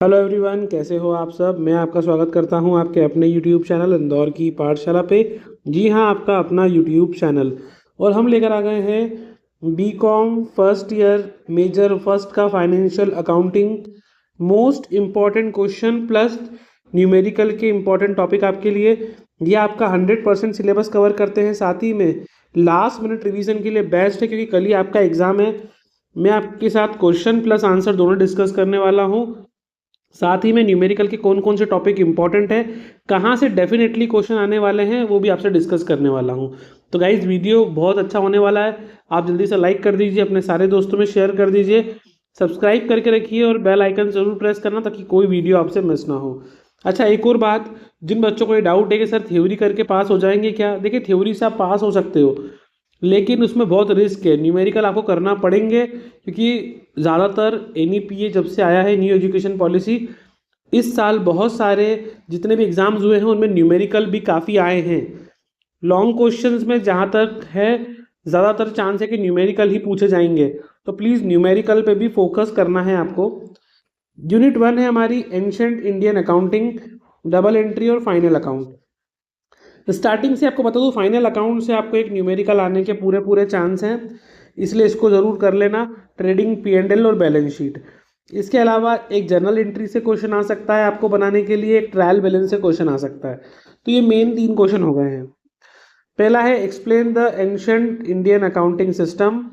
Hello everyone, कैसे हो आप सब। मैं आपका स्वागत करता हूं आपके अपने यूट्यूब चैनल इंदौर की पाठशाला पे। जी हां, आपका अपना यूट्यूब चैनल। और हम लेकर आ गए हैं BCom first year major first का financial accounting most important question plus numerical के इम्पॉर्टेंट टॉपिक आपके लिए। ये आपका 100% सिलेबस कवर करते हैं, साथ ही में लास्ट मिनट रिवीजन के लिए बेस्ट है क्योंकि कल ही आपका एग्ज़ाम है। मैं आपके साथ क्वेश्चन प्लस आंसर दोनों डिस्कस करने वाला हूँ। साथ ही में न्यूमेरिकल के कौन कौन से टॉपिक इंपॉर्टेंट है, कहाँ से डेफिनेटली क्वेश्चन आने वाले हैं, वो भी आपसे डिस्कस करने वाला हूँ। तो गाइज वीडियो बहुत अच्छा होने वाला है। आप जल्दी से लाइक कर दीजिए, अपने सारे दोस्तों में शेयर कर दीजिए, सब्सक्राइब करके रखिए और बेल आइकन जरूर प्रेस करना ताकि कोई वीडियो आपसे मिस ना हो। अच्छा, एक और बात, जिन बच्चों को ये डाउट है कि सर थ्योरी करके पास हो जाएंगे क्या, देखिए थ्योरी से आप पास हो सकते हो लेकिन उसमें बहुत रिस्क है। न्यूमेरिकल आपको करना पड़ेंगे क्योंकि ज़्यादातर एनईपीए जब से आया है, न्यू एजुकेशन पॉलिसी, इस साल बहुत सारे जितने भी एग्जाम्स हुए हैं उनमें न्यूमेरिकल भी काफ़ी आए हैं। लॉन्ग क्वेश्चंस में जहाँ तक है ज़्यादातर चांस है कि न्यूमेरिकल ही पूछे जाएंगे, तो प्लीज़ न्यूमेरिकल पे भी फोकस करना है आपको। यूनिट 1 है हमारी ancient Indian accounting, double entry और फाइनल अकाउंट। स्टार्टिंग से आपको बता दूं, फाइनल अकाउंट से आपको एक न्यूमेरिकल आने के पूरे पूरे चांस हैं, इसलिए इसको ज़रूर कर लेना। ट्रेडिंग, P&L और बैलेंस शीट। इसके अलावा एक जर्नल एंट्री से क्वेश्चन आ सकता है आपको बनाने के लिए, एक ट्रायल बैलेंस से क्वेश्चन आ सकता है। तो ये मेन 3 क्वेश्चन हो गए हैं। पहला है explain the ancient Indian accounting system,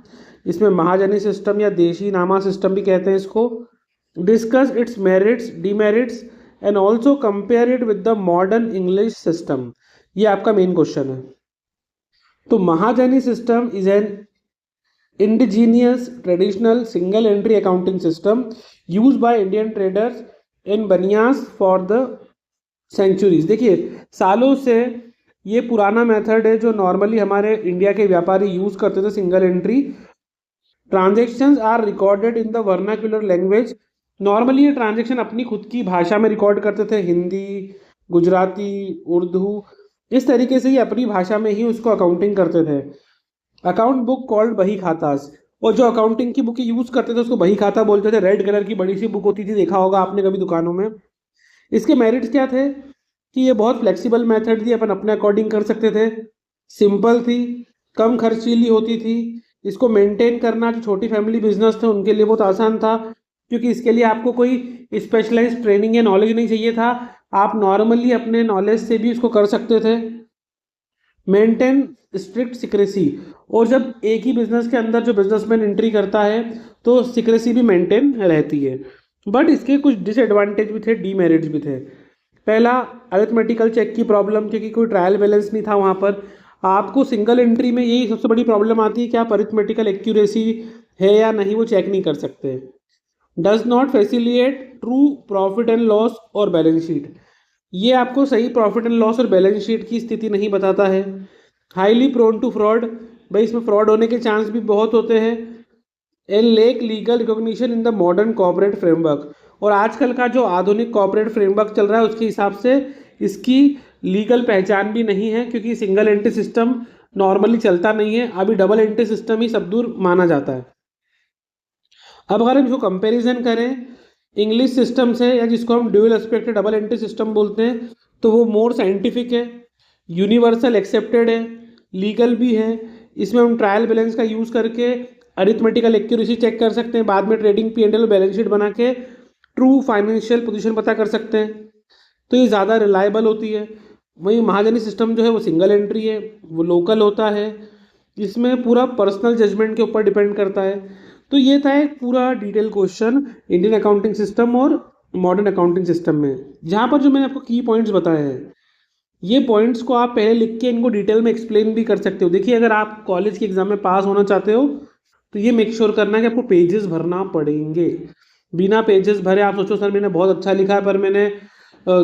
इसमें महाजनी सिस्टम या देशी नामा सिस्टम भी कहते हैं इसको। Discuss its merits, demerits and also compare it with the modern English system. ये आपका मेन क्वेश्चन है। तो Mahajani system is an indigenous traditional single entry accounting system use by Indian traders in banias for the centuries. देखिए, सालों से ये पुराना method है जो नॉर्मली हमारे इंडिया के व्यापारी यूज करते थे। Single entry transactions are recorded in the vernacular language. Normally ये ट्रांजेक्शन अपनी खुद की भाषा में रिकॉर्ड करते थे, हिंदी, गुजराती, उर्दू, इस तरीके से ही अपनी भाषा में ही उसको अकाउंटिंग करते थे। अकाउंट बुक कॉल्ड बही खातास, और जो अकाउंटिंग की बुक यूज करते थे उसको बही खाता बोलते थे। रेड कलर की बड़ी सी बुक होती थी, देखा होगा आपने कभी दुकानों में। इसके मेरिट्स क्या थे कि ये बहुत फ्लेक्सिबल मेथड थी, अपन अपने अकॉर्डिंग कर सकते थे। सिंपल थी, कम खर्चीली होती थी। इसको मेंटेन करना, जो छोटी फैमिली बिजनेस थे उनके लिए बहुत आसान था क्योंकि इसके लिए आपको कोई स्पेशलाइज्ड ट्रेनिंग या नॉलेज नहीं चाहिए था। आप नॉर्मली अपने नॉलेज से भी इसको कर सकते थे। मेंटेन स्ट्रिक्ट सिक्रेसी, और जब एक ही बिजनेस के अंदर जो बिजनेसमैन एंट्री करता है तो सिक्रेसी भी मेंटेन रहती है। बट इसके कुछ डिसएडवांटेज भी थे, डीमेरिट्स भी थे। पहला, अरिथमेटिकल चेक की प्रॉब्लम, क्योंकि कोई ट्रायल बैलेंस नहीं था वहाँ पर। आपको सिंगल एंट्री में यही सबसे बड़ी प्रॉब्लम आती है कि आप अरिथमेटिकल एक्यूरेसी है या नहीं वो चेक नहीं कर सकते। Does not facilitate true profit and loss और बैलेंस शीट, ये आपको सही प्रॉफिट एंड लॉस और बैलेंस शीट की स्थिति नहीं बताता है। हाईली प्रोन टू फ्रॉड, भाई इसमें फ्रॉड होने के चांस भी बहुत होते हैं। And lake legal recognition in the modern corporate framework, और आजकल का जो आधुनिक कॉर्पोरेट फ्रेमवर्क चल रहा है उसके हिसाब से इसकी लीगल पहचान भी नहीं है क्योंकि सिंगल एंट्री सिस्टम नॉर्मली चलता नहीं है। अभी डबल एंट्री सिस्टम ही सब दूर माना जाता है। अब अगर हम इसको कंपैरिजन करें इंग्लिश सिस्टम से, या जिसको हम dual expected double entry system बोलते हैं, तो वो मोर साइंटिफिक है, यूनिवर्सल एक्सेप्टेड है, लीगल भी है। इसमें हम ट्रायल बैलेंस का यूज़ करके अरिथमेटिकल एक्यूरेसी चेक कर सकते हैं, बाद में ट्रेडिंग P&L बैलेंस शीट बना के ट्रू फाइनेंशियल पोजीशन पता कर सकते हैं, तो ये ज़्यादा रिलायबल होती है। वहीं महाजनी सिस्टम जो है वो सिंगल एंट्री है, वो लोकल होता है, इसमें पूरा पर्सनल जजमेंट के ऊपर डिपेंड करता है। तो ये था एक पूरा detail question Indian accounting system और मॉडर्न अकाउंटिंग सिस्टम में, जहाँ पर जो मैंने आपको की पॉइंट्स बताए हैं, ये पॉइंट्स को आप पहले लिख के इनको डिटेल में एक्सप्लेन भी कर सकते हो। देखिए, अगर आप कॉलेज के एग्जाम में पास होना चाहते हो तो ये मेक श्योर करना है कि आपको पेजेस भरना पड़ेंगे। बिना पेजेस भरे आप सोचो सर मैंने बहुत अच्छा लिखा है पर मैंने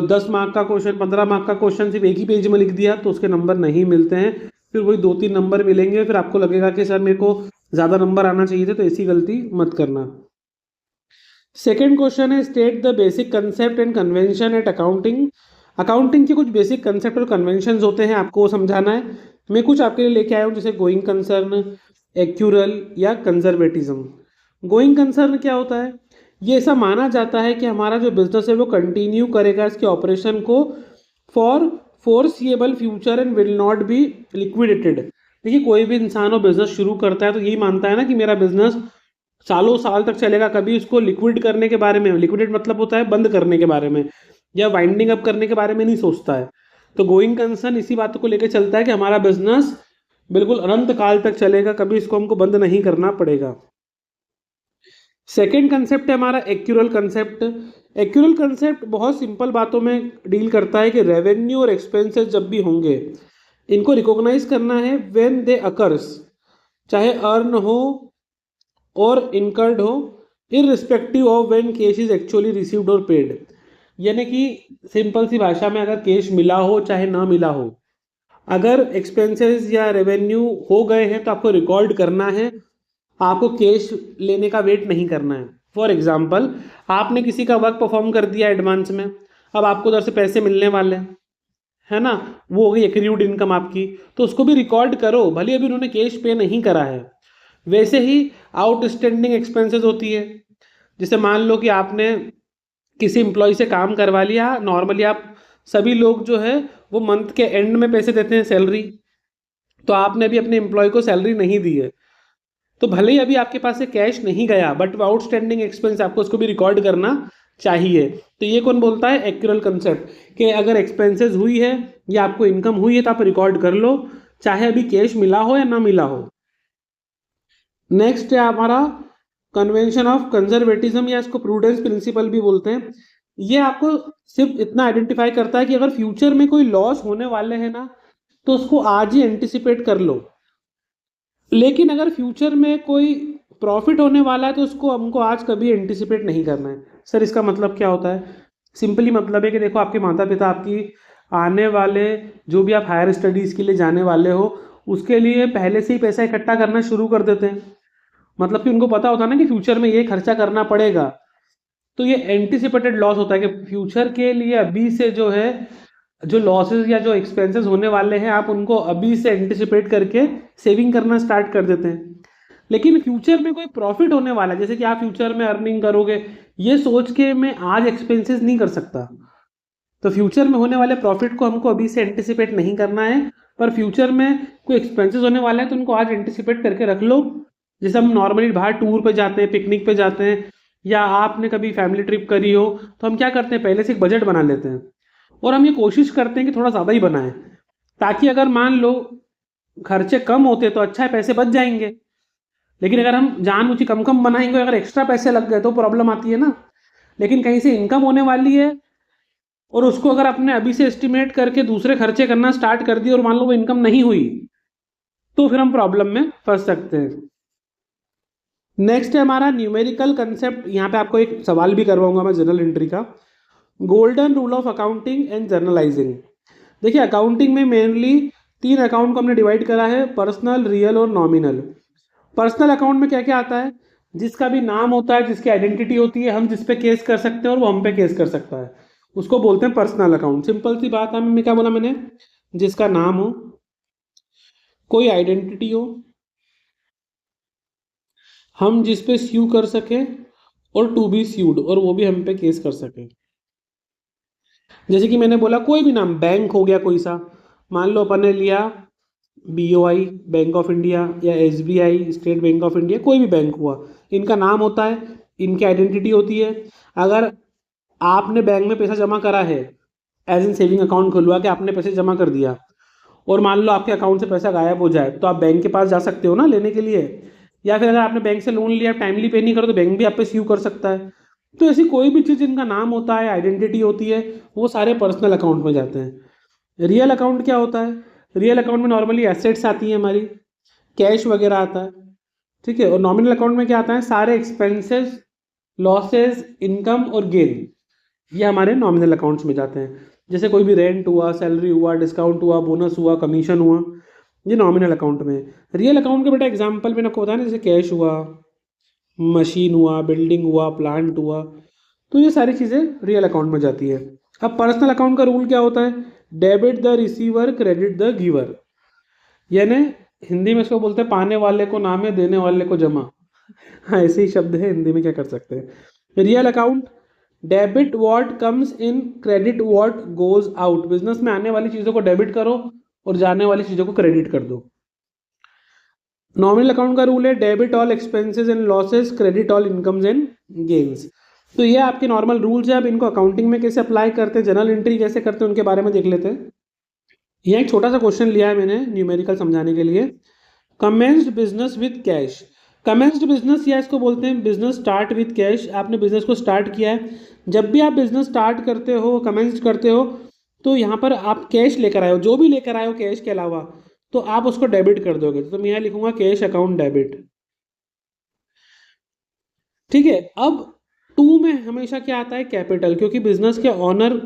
10 मार्क का क्वेश्चन, 15 मार्क का क्वेश्चन सिर्फ एक ही पेज में लिख दिया, तो उसके नंबर नहीं मिलते हैं। फिर वही 2-3 नंबर मिलेंगे, फिर आपको लगेगा कि सर मेरे को ज़्यादा नंबर आना चाहिए थे, तो ऐसी गलती मत करना। सेकेंड क्वेश्चन है state the basic concept and convention at accounting. अकाउंटिंग के कुछ बेसिक कंसेप्ट और कन्वेंशन होते हैं, आपको वो समझाना है। मैं कुछ आपके लिए लेके आया हूँ, जैसे गोइंग कंसर्न, एक्यूरल या कंजर्वेटिज्म। गोइंग कंसर्न क्या होता है ये ऐसा माना जाता है कि हमारा जो बिजनेस है वो कंटिन्यू करेगा इसके ऑपरेशन को for foreseeable future and will not be liquidated. देखिए, कोई भी इंसान वो बिजनेस शुरू करता है तो यही मानता है ना कि मेरा बिजनेस सालों साल तक चलेगा, कभी उसको लिक्विड करने के बारे में, लिक्विडेट मतलब होता है बंद करने के बारे में या वाइंडिंग अप करने के बारे में नहीं सोचता है। तो गोइंग कंसर्न इसी बात को लेकर चलता है कि हमारा बिजनेस बिल्कुल अनंत काल तक चलेगा, कभी इसको हमको बंद नहीं करना पड़ेगा। सेकेंड कंसेप्ट है हमारा एक्यूरल कंसेप्ट। एक्यूरल कंसेप्ट बहुत सिंपल बातों में डील करता है कि रेवेन्यू और एक्सपेंसेस जब भी होंगे इनको रिकॉग्नाइज करना है व्हेन दे अकर्स, चाहे अर्न हो और इनकर्ड हो, irrespective of when cash is actually received और पेड। यानी कि सिंपल सी भाषा में, अगर कैश मिला हो चाहे ना मिला हो, अगर एक्सपेंसेस या रेवेन्यू हो गए हैं तो आपको रिकॉर्ड करना है, आपको कैश लेने का वेट नहीं करना है। फॉर एग्जाम्पल, आपने किसी का वर्क परफॉर्म कर दिया एडवांस में, अब आपको उधर से पैसे मिलने वाले हैं, है ना, वो हो गई एक्रीव्ड इनकम आपकी, तो उसको भी रिकॉर्ड करो, भले अभी उन्होंने कैश पे नहीं करा है। वैसे ही आउटस्टैंडिंग एक्सपेंसेस होती है, जैसे मान लो कि आपने किसी एम्प्लॉय से काम करवा लिया, नॉर्मली आप सभी लोग जो है वो मंथ के एंड में पैसे देते हैं सैलरी, तो आपने अभी अपने एम्प्लॉय को सैलरी नहीं दी है, तो भले ही अभी आपके पास से कैश नहीं गया बट वो आउटस्टैंडिंग एक्सपेंस आपको उसको भी रिकॉर्ड करना चाहिए। तो ये कौन बोलता है? एक्यूरल कंसेप्ट, कि अगर एक्सपेंसेस हुई है या आपको इनकम हुई है तो आप रिकॉर्ड कर लो, चाहे अभी कैश मिला हो या ना मिला हो। नेक्स्ट है हमारा कन्वेंशन ऑफ कंजर्वेटिज्म, या इसको प्रूडेंस प्रिंसिपल भी बोलते हैं। ये आपको सिर्फ इतना आइडेंटिफाई करता है कि अगर फ्यूचर में कोई लॉस होने वाले हैं ना तो उसको आज ही एंटिसिपेट कर लो, लेकिन अगर फ्यूचर में कोई प्रॉफिट होने वाला है तो उसको हमको आज कभी एंटिसिपेट नहीं करना है। सर इसका मतलब क्या होता है? सिंपली मतलब है कि देखो, आपके माता पिता आपकी आने वाले जो भी आप हायर स्टडीज़ के लिए जाने वाले हो उसके लिए पहले से ही पैसा इकट्ठा करना शुरू कर देते हैं, मतलब कि उनको पता होता है ना कि फ्यूचर में ये खर्चा करना पड़ेगा। तो ये एंटिसिपेटेड लॉस होता है कि फ्यूचर के लिए अभी से जो है जो लॉसेस या जो एक्सपेंसेस होने वाले हैं आप उनको अभी से एंटिसिपेट करके सेविंग करना स्टार्ट कर देते हैं। लेकिन फ्यूचर में कोई प्रॉफिट होने वाला है, जैसे कि आप फ्यूचर में अर्निंग करोगे, ये सोच के मैं आज एक्सपेंसेस नहीं कर सकता। तो फ्यूचर में होने वाले प्रॉफिट को हमको अभी से एंटिसिपेट नहीं करना है, पर फ्यूचर में कोई एक्सपेंसेस होने वाले हैं तो उनको आज एंटिसिपेट करके रख लो। जैसे हम नॉर्मली बाहर टूर पे जाते हैं, पिकनिक पे जाते हैं, या आपने कभी फैमिली ट्रिप करी हो, तो हम क्या करते हैं, पहले से एक बजट बना लेते हैं और हम ये कोशिश करते हैं कि थोड़ा ज़्यादा ही बनाएं, ताकि अगर मान लो खर्चे कम होते तो अच्छा है, पैसे बच जाएंगे। लेकिन अगर हम जानबूझ के कम कम बनाएंगे, अगर एक्स्ट्रा पैसे लग गए तो प्रॉब्लम आती है ना। लेकिन कहीं से इनकम होने वाली है और उसको अगर आपने अभी से एस्टिमेट करके दूसरे खर्चे करना स्टार्ट कर दिए और मान लो वो इनकम नहीं हुई, तो फिर हम प्रॉब्लम में फंस सकते हैं। नेक्स्ट है हमारा न्यूमेरिकल कंसेप्ट। यहाँ पे आपको एक सवाल भी करवाऊंगा मैं जनरल एंट्री का, golden rule of accounting and journalising. देखिए, अकाउंटिंग में मेनली 3 अकाउंट को हमने डिवाइड करा है, पर्सनल, रियल और नॉमिनल। पर्सनल अकाउंट में क्या क्या आता है? जिसका भी नाम होता है, जिसकी आइडेंटिटी होती है, हम जिस पे केस कर सकते हैं और वो हम पे केस कर सकता है, उसको बोलते हैं पर्सनल अकाउंट। सिंपल सी बात है, मैं क्या बोला मैंने, जिसका नाम हो, कोई आइडेंटिटी हो, हम जिस पे स्यू कर सके और टू बी स्यूड, और वो भी हम पे केस कर सके। जैसे कि मैंने बोला कोई भी नाम, बैंक हो गया कोई सा, मान लो अपन ने लिया BOI बैंक ऑफ इंडिया या SBI state bank of India, कोई भी बैंक हुआ, इनका नाम होता है, इनकी आइडेंटिटी होती है। अगर आपने बैंक में पैसा जमा करा है, एज इन सेविंग अकाउंट खुलवा के आपने पैसे जमा कर दिया, और मान लो आपके अकाउंट से पैसा गायब हो जाए, तो आप बैंक के पास जा सकते हो ना लेने के लिए, या फिर अगर आपने बैंक से लोन लिया, टाइमली पे नहीं करो, तो बैंक भी आप पे स्यू कर सकता है। तो ऐसी कोई भी चीज़ जिनका नाम होता है, आइडेंटिटी होती है, वो सारे पर्सनल अकाउंट में जाते हैं। रियल अकाउंट क्या होता है? रियल अकाउंट में नॉर्मली एसेट्स आती हैं हमारी, कैश वगैरह आता है, ठीक है। और नॉमिनल अकाउंट में क्या आता है? सारे एक्सपेंसेस, लॉसेस, इनकम और गेन, ये हमारे नॉमिनल अकाउंट्स में जाते हैं। जैसे कोई भी रेंट हुआ, सैलरी हुआ, डिस्काउंट हुआ, बोनस हुआ, कमीशन हुआ, ये नॉमिनल अकाउंट में। रियल अकाउंट के बेटा एग्जांपल मैंने आपको बताया ना, जैसे कैश हुआ, मशीन हुआ, बिल्डिंग हुआ, प्लांट हुआ, तो ये सारी चीज़ें रियल अकाउंट में जाती है। अब पर्सनल अकाउंट का रूल क्या होता है? Debit the receiver, credit the giver, यानी हिंदी में इसको बोलते हैं पाने वाले को नाम है, देने वाले को जमा। हाँ, ऐसे ही शब्द है हिंदी में, क्या कर सकते हैं। Real account, debit what comes in, credit what goes out. Business में आने वाली चीज़ों को डेबिट करो और जाने वाली चीज़ों को क्रेडिट कर दो। नॉमिनल अकाउंट का रूल है debit all expenses and losses, credit all incomes and gains. तो ये आपके नॉर्मल रूल्स है। अब इनको अकाउंटिंग में कैसे अप्लाई करते हैं, जनरल एंट्री कैसे करते हैं, उनके बारे में देख लेते हैं। यह एक छोटा सा क्वेश्चन लिया है मैंने न्यूमेरिकल समझाने के लिए। Commenced business with cash. Commenced business या इसको बोलते हैं बिजनेस स्टार्ट विद कैश। आपने बिजनेस को स्टार्ट किया है। जब भी आप बिजनेस स्टार्ट करते हो, कमेंस्ड करते हो, तो यहाँ पर आप कैश लेकर आए हो, जो भी लेकर आए हो कैश के अलावा, तो आप उसको डेबिट कर दोगे। तो मैं यहाँ लिखूंगा कैश अकाउंट डेबिट। ठीक है। अब टू में हमेशा क्या आता है, कैपिटल, क्योंकि बिजनेस के ऑनर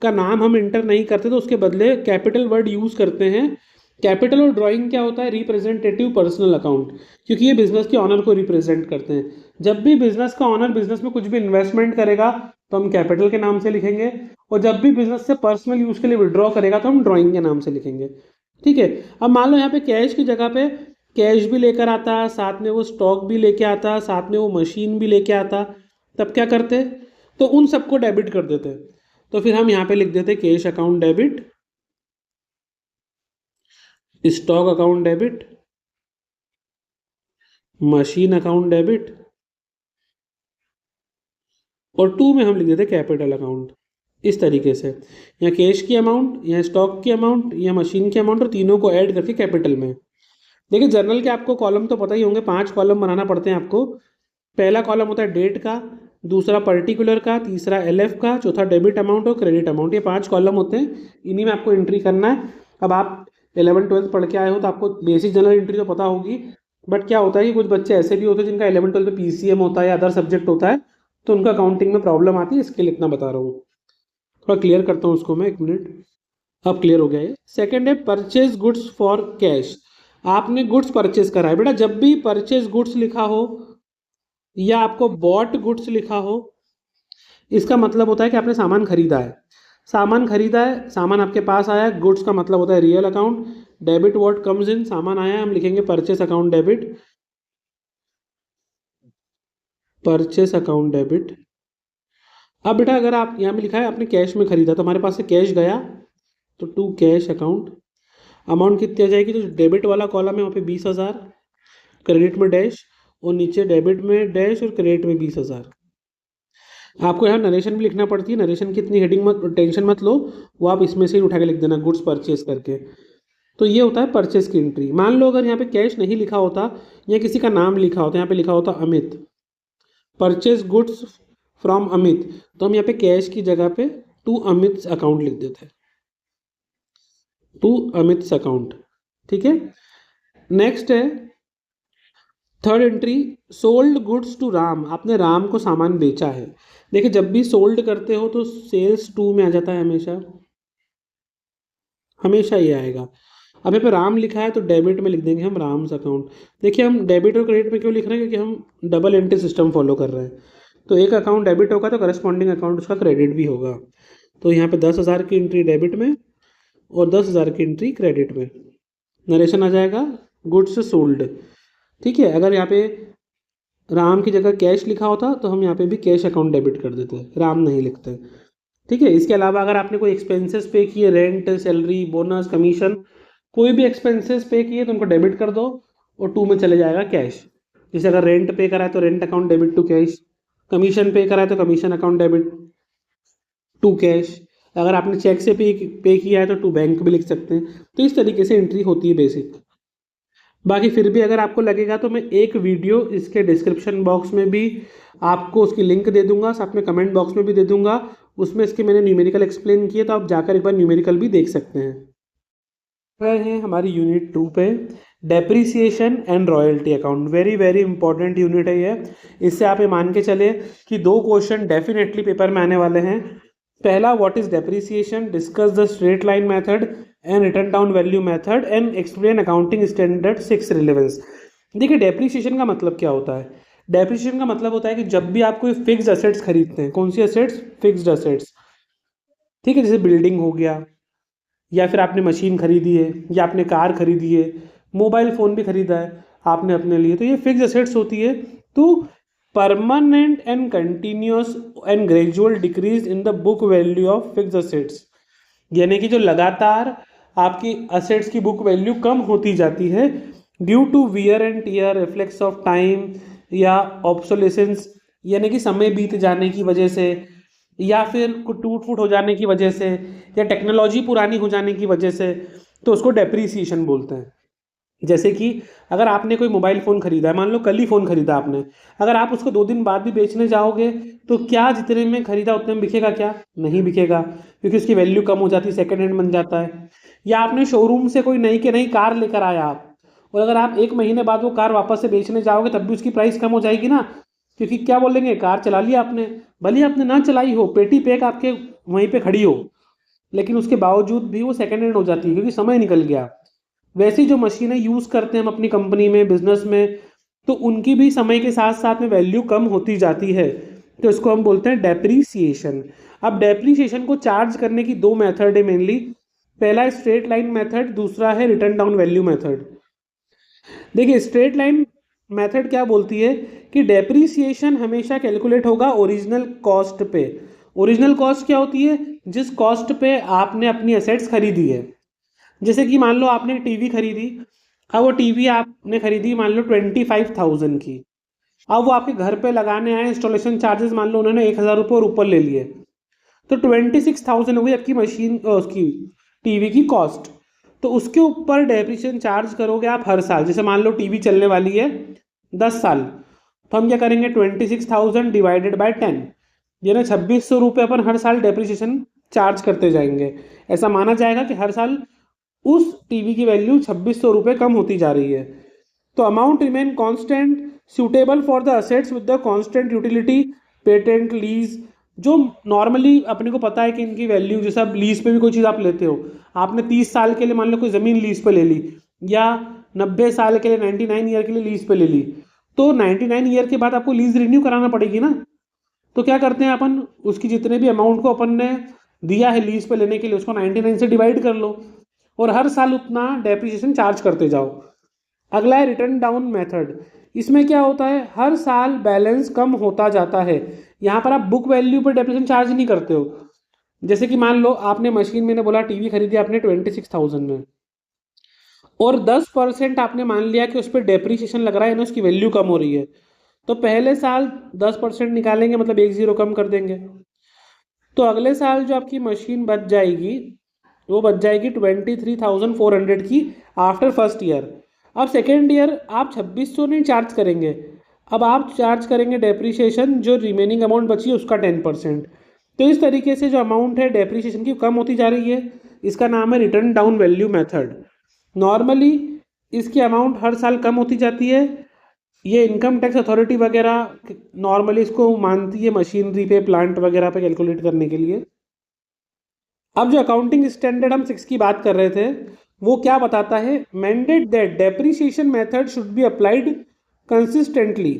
का नाम हम इंटर नहीं करते तो उसके बदले कैपिटल वर्ड यूज करते हैं। कैपिटल और ड्राइंग क्या होता है, रिप्रेजेंटेटिव पर्सनल अकाउंट, क्योंकि ये बिजनेस के ऑनर को रिप्रेजेंट करते हैं। जब भी बिजनेस का ऑनर बिजनेस में कुछ भी इन्वेस्टमेंट करेगा तो हम कैपिटल के नाम से लिखेंगे, और जब भी बिजनेस से पर्सनल यूज के लिए विड्रॉ करेगा तो हम ड्राइंग के नाम से लिखेंगे। ठीक है। अब मान लो यहाँ पे कैश की जगह पे कैश भी लेकर आता, साथ में वो स्टॉक भी लेके आता, साथ में वो मशीन भी लेके आता, तब क्या करते, तो उन सबको डेबिट कर देते। तो फिर हम यहाँ पे लिख देते cash account debit, stock account debit, machine account debit, और टू में हम लिख देते कैपिटल अकाउंट। इस तरीके से यहाँ कैश की अमाउंट, यहाँ स्टॉक की अमाउंट, या मशीन की अमाउंट, और तीनों को ऐड करके कैपिटल में। देखिए जर्नल के आपको कॉलम तो पता ही होंगे, 5 कॉलम बनाना पड़ते हैं आपको। पहला कॉलम होता है डेट का, दूसरा पर्टिकुलर का, तीसरा एलएफ का, चौथा डेबिट अमाउंट और क्रेडिट अमाउंट। ये 5 कॉलम होते हैं, इन्हीं में आपको एंट्री करना है। अब आप 11th-12th पढ़ के आए हो तो आपको बेसिक जनरल एंट्री तो पता होगी, बट क्या होता है कि कुछ बच्चे ऐसे भी होते हैं जिनका 11th-12th में पीसीएम होता है या अदर सब्जेक्ट होता है, तो उनका अकाउंटिंग में प्रॉब्लम आती है, इसके लिए इतना बता रहा हूँ। थोड़ा क्लियर करता हूँ उसको मैं, 1 मिनट। अब क्लियर हो गया है। सेकेंड है परचेज गुड्स फॉर कैश। आपने गुड्स परचेज करा है बेटा, जब भी परचेज गुड्स लिखा हो या आपको बॉट गुड्स लिखा हो, इसका मतलब होता है कि आपने सामान खरीदा है। सामान खरीदा है, सामान आपके पास आया है, गुड्स का मतलब होता है real account. Debit what comes in, सामान आया है, हम लिखेंगे purchase account debit, purchase account debit. अब बेटा अगर आप यहाँ पे लिखा है आपने कैश में खरीदा, तो हमारे पास से कैश गया, तो टू कैश अकाउंट। अमाउंट कितनी आ जाएगी, तो डेबिट वाला कॉलम है वहाँ पे 20,000, क्रेडिट में डैश, और नीचे डेबिट में डैश और क्रेडिट में 20,000। आपको यहाँ नरेशन भी लिखना पड़ती है, नरेशन की इतनी हेडिंग मत, टेंशन मत लो, वो आप इसमें से ही उठा के लिख देना, गुड्स परचेज करके। तो ये होता है परचेज की एंट्री। मान लो अगर यहाँ पे कैश नहीं लिखा होता या किसी का नाम लिखा होता, यहाँ पे लिखा होता Amit, purchase goods from Amit, तो हम यहाँ पे कैश की जगह पे टू अमित अकाउंट लिख देते हैं, टू अमित अकाउंट। ठीक है। नेक्स्ट है third entry, sold goods to Ram. आपने राम को सामान बेचा है। देखिए जब भी सोल्ड करते हो तो सेल्स टू में आ जाता है, हमेशा हमेशा ये आएगा। अब यहाँ पे राम लिखा है तो डेबिट में लिख देंगे हम राम्स अकाउंट। देखिए हम डेबिट और क्रेडिट में क्यों लिख रहे हैं, क्योंकि हम डबल एंट्री सिस्टम फॉलो कर रहे हैं। तो एक अकाउंट डेबिट होगा तो करस्पॉन्डिंग अकाउंट उसका क्रेडिट भी होगा। तो यहाँ पे 10,000 की एंट्री डेबिट में और 10,000 की एंट्री क्रेडिट में। नरेशन आ जाएगा गुड्स सोल्ड। ठीक है। अगर यहाँ पे राम की जगह कैश लिखा होता तो हम यहाँ पे भी कैश अकाउंट डेबिट कर देते, राम नहीं लिखते। ठीक है। इसके अलावा अगर आपने कोई एक्सपेंसेस पे किए, रेंट, सैलरी, बोनस, कमीशन, कोई भी एक्सपेंसेस पे किए तो उनको डेबिट कर दो और टू में चले जाएगा कैश। जैसे अगर रेंट पे करा है तो rent account debit to cash, commission pay करा है तो commission account debit to cash, अगर आपने चेक से पे किया है तो टू बैंक भी लिख सकते हैं। तो इस तरीके से एंट्री होती है बेसिक। बाकी फिर भी अगर आपको लगेगा तो मैं एक वीडियो इसके डिस्क्रिप्शन बॉक्स में भी आपको उसकी लिंक दे दूंगा, साथ में कमेंट बॉक्स में भी दे दूंगा, उसमें इसके मैंने न्यूमेरिकल एक्सप्लेन किए, तो आप जाकर एक बार न्यूमेरिकल भी देख सकते हैं। गए हैं हमारी यूनिट 2 पे, depreciation and royalty account. Very very important unit है ये। इससे आप ये मान के चले कि 2 क्वेश्चन डेफिनेटली पेपर में आने वाले हैं। पहला, what is depreciation, discuss the straight line method and return down value method and explain accounting standard 6 relevance. देखिए डेप्रीसिएशन का मतलब क्या होता है। डेप्रीसिएशन का मतलब होता है कि जब भी आप कोई फिक्स्ड एसेट्स खरीदते हैं, कौन सी एसेट्स, फिक्स्ड एसेट्स। ठीक है। जैसे बिल्डिंग हो गया, या फिर आपने मशीन खरीदी है, या आपने कार खरीदी है, मोबाइल फ़ोन भी खरीदा है आपने अपने लिए, तो ये फिक्स्ड एसेट्स होती है। तो permanent and continuous and gradual decrease in the book value of fixed assets, यानी कि जो लगातार आपकी असेट्स की बुक वैल्यू कम होती जाती है due to wear and tear, reflex of time या ऑब्सोलेसेंस, यानी कि समय बीत जाने की वजह से या फिर टूट फूट हो जाने की वजह से या टेक्नोलॉजी पुरानी हो जाने की वजह से, तो उसको डेप्रीसिएशन बोलते हैं। जैसे कि अगर आपने कोई मोबाइल फ़ोन खरीदा है, मान लो कल ही फ़ोन खरीदा आपने, अगर आप उसको 2 दिन बाद भी बेचने जाओगे तो क्या जितने में खरीदा उतने में बिकेगा? क्या नहीं बिकेगा, क्योंकि उसकी वैल्यू कम हो जाती है, सेकंड हैंड बन जाता है। या आपने शोरूम से कोई नई के नई कार लेकर आया आप, और अगर आप 1 महीने बाद वो कार वापस से बेचने जाओगे तब भी उसकी प्राइस कम हो जाएगी ना, क्योंकि क्या बोलेंगे, कार चला लिया आपने, भले ही आपने ना चलाई हो, पेटी पैक आपके वहीं पे खड़ी हो, लेकिन उसके बावजूद भी वो सेकंड हैंड हो जाती है क्योंकि समय निकल गया। वैसी जो मशीनें यूज़ करते हैं हम अपनी कंपनी में, बिजनेस में, तो उनकी भी समय के साथ साथ में वैल्यू कम होती जाती है, तो इसको हम बोलते हैं डेप्रीसिएशन। अब डेप्रीसिएशन को चार्ज करने की 2 मेथड है मेनली। पहला है स्ट्रेट लाइन मेथड, दूसरा है रिटर्न डाउन वैल्यू मेथड। देखिए स्ट्रेट लाइन मेथड क्या बोलती है कि डेप्रीसिएशन हमेशा कैलकुलेट होगा ओरिजिनल कॉस्ट पे। ओरिजिनल कॉस्ट क्या होती है? जिस कॉस्ट पे आपने अपनी एसेट्स खरीदी है। जैसे कि मान लो आपने टीवी खरीदी, अब वो टीवी आपने खरीदी मान लो 25,000 की, अब वो आपके घर पे लगाने आए, इंस्टॉलेशन चार्जेस मान लो उन्होंने 1,000 रुपये और ऊपर ले लिए, तो 26,000 हो गई आपकी मशीन उसकी टीवी की कॉस्ट। तो उसके ऊपर डेप्रिसिएशन चार्ज करोगे आप हर साल। जैसे मान लो टीवी चलने वाली है 10 साल, तो हम क्या करेंगे, 26,000 डिवाइडेड बाय 10, यानी 2,600 रुपये अपन हर साल डेप्रिसिएशन चार्ज करते जाएंगे। ऐसा माना जाएगा कि हर साल उस टीवी की वैल्यू 2,600 रुपये कम होती जा रही है। तो amount remain constant suitable for the assets with the constant utility, patent, lease. जो नॉर्मली अपने को पता है कि इनकी वैल्यू, जैसे आप लीज पे भी कोई चीज़ आप लेते हो, आपने 30 साल के लिए मान लो कोई ज़मीन लीज पे ले ली, या 90 साल के लिए 99 ईयर के लिए लीज पे ले ली, तो 99 ईयर के बाद आपको लीज रिन्यू कराना पड़ेगी ना। तो क्या करते हैं अपन, उसकी जितने भी अमाउंट को अपन ने दिया है लीज पे लेने के लिए, उसको 99 से डिवाइड कर लो और हर साल उतना डेप्रिसिएशन चार्ज करते जाओ। अगला है रिटर्न डाउन मेथड। इसमें क्या होता है, हर साल बैलेंस कम होता जाता है। यहाँ पर आप बुक वैल्यू पर डेप्रिसिएशन चार्ज नहीं करते हो। जैसे कि मान लो आपने मशीन, मैंने बोला टीवी खरीदी आपने 26,000 में, और 10% आपने मान लिया कि उस पर डेप्रिसिएशन लग रहा है ना, उसकी वैल्यू कम हो रही है, तो पहले साल 10% निकालेंगे, मतलब 1 0 कम कर देंगे। तो अगले साल जो आपकी मशीन बच जाएगी वो बच जाएगी 23,400 की आफ्टर फर्स्ट ईयर। अब सेकेंड ईयर आप 2,600 नहीं चार्ज करेंगे, अब आप चार्ज करेंगे डेप्रीशिएशन, जो रिमेनिंग अमाउंट बची है उसका 10%। तो इस तरीके से जो अमाउंट है डेप्रीशिएशन की कम होती जा रही है। इसका नाम है return down value method. Normally इसकी अमाउंट हर साल कम होती जाती है। ये इनकम टैक्स अथॉरिटी वगैरह नॉर्मली इसको मानती है मशीनरी पे, प्लांट वगैरह पे कैलकुलेट करने के लिए। अब जो अकाउंटिंग स्टैंडर्ड हम 6 की बात कर रहे थे, वो क्या बताता है, mandate that depreciation method should be applied consistently.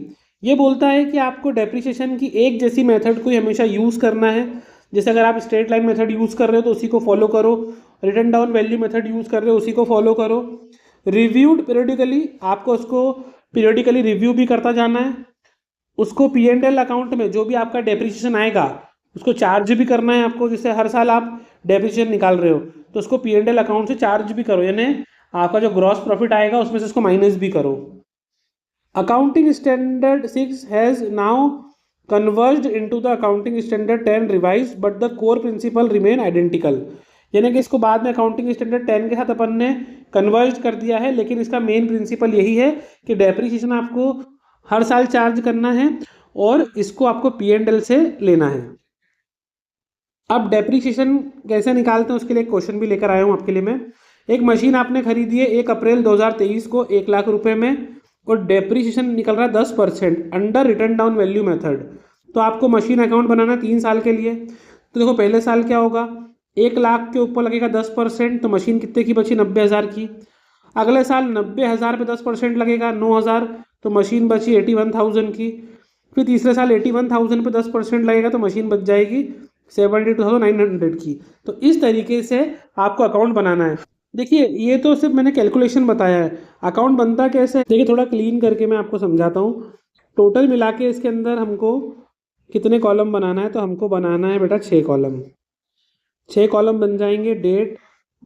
ये बोलता है कि आपको डेप्रीशिएशन की एक जैसी मेथड को ही हमेशा यूज़ करना है। जैसे अगर आप स्ट्रेट लाइन मेथड यूज़ कर रहे हो तो उसी को फॉलो करो, return down value method use कर रहे हो उसी को फॉलो करो। रिव्यूड पीरियडिकली, आपको उसको पीरियडिकली रिव्यू भी करता जाना है। उसको P&L अकाउंट में जो भी आपका डेप्रीशिएशन आएगा उसको चार्ज भी करना है आपको। जैसे हर साल आप डेप्रीशिएशन निकाल रहे हो तो उसको P&L अकाउंट से चार्ज भी करो, यानी आपका जो ग्रॉस प्रॉफिट आएगा उसमें से उसको माइनस भी करो। Accounting standard 6 has now converged into the accounting standard 10 revise, but the core principle remain identical. यानी कि इसको बाद में अकाउंटिंग स्टैंडर्ड 10 के साथ अपन ने कन्वर्ज कर दिया है, लेकिन इसका मेन प्रिंसिपल यही है कि डेप्रीशिएशन आपको हर साल चार्ज करना है और इसको आपको P&L से लेना है। अब डेप्रीशिएशन कैसे निकालते हैं उसके लिए एक क्वेश्चन भी लेकर आया हूँ आपके लिए मैं। एक मशीन आपने खरीदी है 1 अप्रैल 2023 को 1 लाख रुपए में, और डेप्रीशिएशन निकल रहा है 10% under return down value method. तो आपको मशीन अकाउंट बनाना 3 साल के लिए। तो देखो पहले साल क्या होगा, 1 लाख के ऊपर लगेगा 10%, तो मशीन कितने की बची, 90,000 की। अगले साल 90,000 पे 10% लगेगा 9,000, तो मशीन बची 81,000 की। फिर तीसरे साल 81,000 पे 10% लगेगा तो मशीन बच जाएगी 72,900 की। तो इस तरीके से आपको अकाउंट बनाना है। देखिए ये तो सिर्फ मैंने कैलकुलेशन बताया है, अकाउंट बनता कैसे, देखिए थोड़ा क्लीन करके मैं आपको समझाता हूँ। टोटल मिला के इसके अंदर हमको कितने कॉलम बनाना है, तो हमको बनाना है बेटा 6 कॉलम। 6 कॉलम बन जाएंगे, date,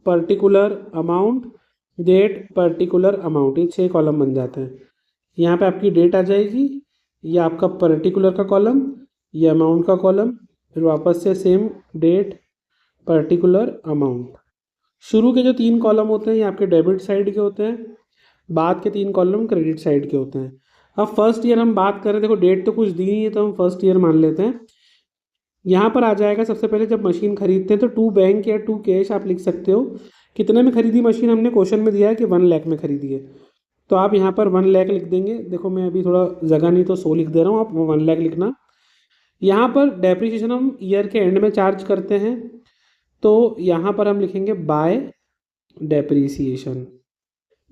particular amount, date, particular amount, ये 6 कॉलम बन जाते हैं। यहाँ पे आपकी डेट आ जाएगी, ये आपका पर्टिकुलर का कॉलम, ये अमाउंट का कॉलम, फिर वापस से सेम डेट, पर्टिकुलर, अमाउंट। शुरू के जो 3 कॉलम होते हैं ये आपके डेबिट साइड के होते हैं, बाद के 3 कॉलम क्रेडिट साइड के होते हैं। अब फर्स्ट ईयर हम बात करें, देखो डेट तो कुछ दी नहीं है तो हम फर्स्ट ईयर मान लेते हैं। यहाँ पर आ जाएगा सबसे पहले जब मशीन खरीदते हैं तो 2 बैंक या 2 कैश आप लिख सकते हो। कितने में खरीदी मशीन, हमने क्वेश्चन में दिया है कि 1 लाख में खरीदी है, तो आप यहाँ पर 1 लाख लिख देंगे। देखो मैं अभी थोड़ा जगह नहीं तो 100 लिख दे रहा हूँ, आप 1 लाख लिखना। यहाँ पर डेप्रिसिएशन हम ईयर के एंड में चार्ज करते हैं, तो यहाँ पर हम लिखेंगे बाय डेप्रिसिएशन।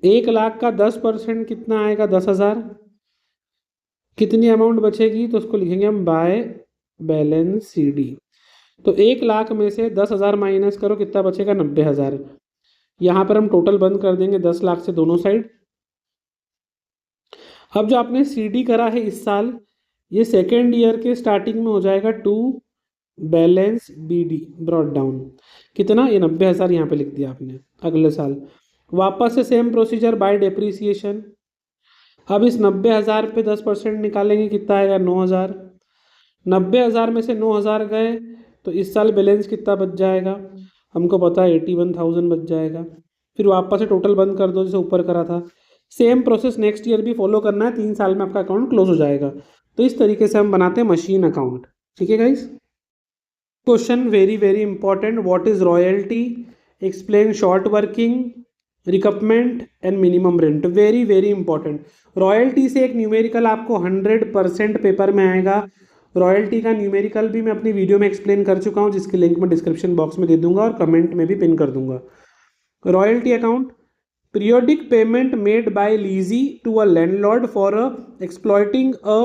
1 लाख का 10% कितना आएगा, 10,000। कितनी अमाउंट बचेगी, तो उसको लिखेंगे हम बाय बैलेंस सी डी। तो 1 लाख में से 10,000 माइनस करो, कितना बचेगा, 90,000। यहाँ पर हम टोटल बंद कर देंगे 10 लाख से दोनों साइड। अब जो आपने सी डी करा है इस साल, ये सेकेंड ईयर के स्टार्टिंग में हो जाएगा to balance B D brought down. कितना, ये 90,000 यहाँ पे लिख दिया आपने। अगले साल वापस से सेम प्रोसीजर बाय डेप्रीसिएशन। अब इस 90,000 पे 10% निकालेंगे, कितना आएगा, 9,000। 90,000 में से 9,000 गए तो इस साल बैलेंस कितना बच जाएगा, हमको पता है 81,000 बच जाएगा। फिर वापस से टोटल बंद कर दो जैसे ऊपर करा था। सेम प्रोसेस नेक्स्ट ईयर भी फॉलो करना है, 3 साल में आपका अकाउंट क्लोज हो जाएगा। तो इस तरीके से हम बनाते हैं मशीन अकाउंट। ठीक है guys. Question very very important, what is royalty, explain short working, recoupment and minimum rent. Very very important. Royalty से एक न्यूमेरिकल आपको 100% पेपर में आएगा। रॉयल्टी का न्यूमेरिकल भी मैं अपनी वीडियो में एक्सप्लेन कर चुका हूँ, जिसकी लिंक मैं डिस्क्रिप्शन बॉक्स में दे दूंगा और कमेंट में भी पिन कर दूंगा। Royalty account, periodic payment made by lessee to a landlord for exploiting a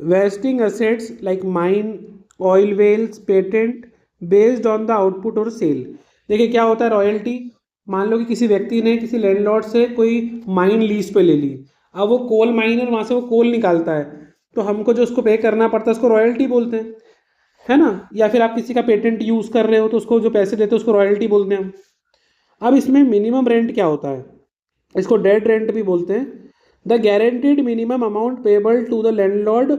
wasting assets like mine, oil wells, patent based on the output और सेल। देखिए क्या होता है रॉयल्टी, मान लो कि किसी व्यक्ति ने किसी लैंडलॉर्ड से कोई माइन लीज पे ले ली, अब वो कोल माइनर वहाँ से वो कोल निकालता है, तो हमको जो उसको पे करना पड़ता है उसको रॉयल्टी बोलते हैं, है ना। या फिर आप किसी का पेटेंट यूज़ कर रहे हो तो उसको जो पैसे देते हैं उसको रॉयल्टी बोलते हैं। अब इसमें मिनिमम रेंट क्या होता है, इसको डेड रेंट भी बोलते हैं। The guaranteed minimum amount payable to the landlord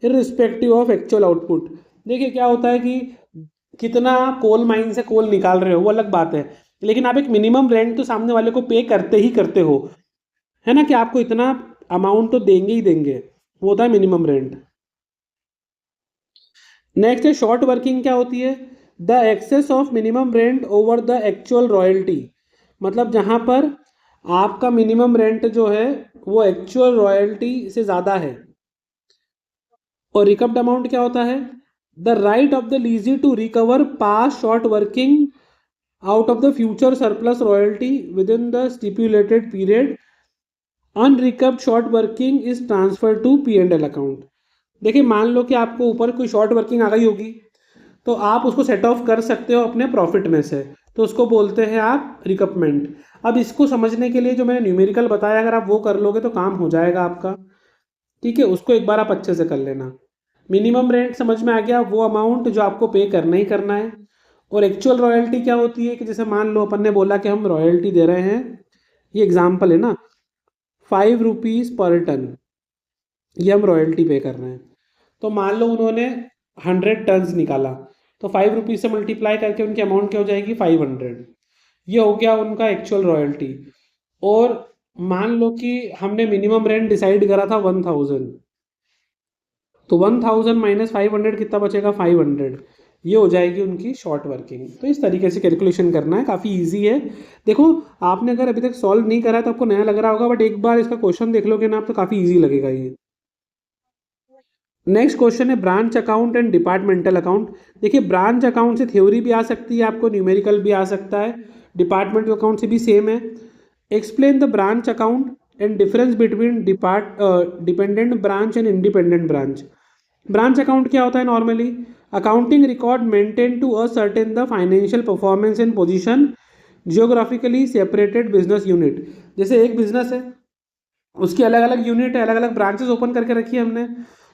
irrespective of actual output. देखिए क्या होता है कि कितना कोल माइन से कोल निकाल रहे हो वो अलग बात है, लेकिन आप एक मिनिमम रेंट तो सामने वाले को पे करते ही करते हो, है ना, कि आपको इतना अमाउंट तो देंगे ही देंगे, वो होता है मिनिमम रेंट। नेक्स्ट है शॉर्ट वर्किंग। क्या होती है, the excess of minimum rent over the actual royalty. मतलब जहां पर आपका मिनिमम रेंट जो है वो एक्चुअल रॉयल्टी से ज़्यादा है। और रिकव्ड अमाउंट क्या होता है, the right of the lessee to recover past short working out of the future surplus royalty within the stipulated period. Unrecouped short working is transfer to P&L account. देखिए मान लो कि आपको ऊपर कोई शॉर्ट वर्किंग आ गई होगी, तो आप उसको सेट ऑफ कर सकते हो अपने प्रॉफिट में से, तो उसको बोलते हैं आप रिकपमेंट। अब इसको समझने के लिए जो मैंने न्यूमेरिकल बताया, अगर आप वो कर लोगे तो काम हो जाएगा आपका। ठीक है, उसको एक बार आप अच्छे से कर लेना। मिनिमम रेंट समझ में आ गया, वो अमाउंट जो आपको पे करना ही करना है। और एक्चुअल रॉयल्टी क्या होती है कि जैसे मान लो अपन ने बोला कि हम रॉयल्टी दे रहे हैं, ये एग्जाम्पल है ना, 5 रुपीज़ पर टन, ये हम रॉयल्टी पे कर रहे हैं। तो मान लो उन्होंने 100 टन्स निकाला, तो 5 रुपीज़ से मल्टीप्लाई करके उनकी अमाउंट क्या हो जाएगी, 500। ये हो गया उनका एक्चुअल रॉयल्टी। और मान लो कि हमने मिनिमम रेंट डिसाइड करा था 1000, तो 1000 माइनस 500 कितना बचेगा, 500। ये हो जाएगी उनकी शॉर्ट वर्किंग। तो इस तरीके से कैलकुलेशन करना है, काफ़ी इजी है। देखो आपने अगर अभी तक सॉल्व नहीं करा है तो आपको नया लग रहा होगा, बट एक बार इसका क्वेश्चन देख लोगे ना आप तो काफ़ी इजी लगेगा ये। नेक्स्ट क्वेश्चन है branch account and departmental account. देखिए ब्रांच अकाउंट से थ्योरी भी आ सकती है आपको, न्यूमेरिकल भी आ सकता है, डिपार्टमेंटल अकाउंट से भी सेम है। Explain the branch account and difference between dependent branch and independent branch. Branch account क्या होता है, normally accounting record maintain to ascertain the financial performance and position geographically separated business unit. जैसे एक business है, उसकी अलग अलग यूनिट है, अलग अलग ब्रांचेस ओपन करके रखी है हमने।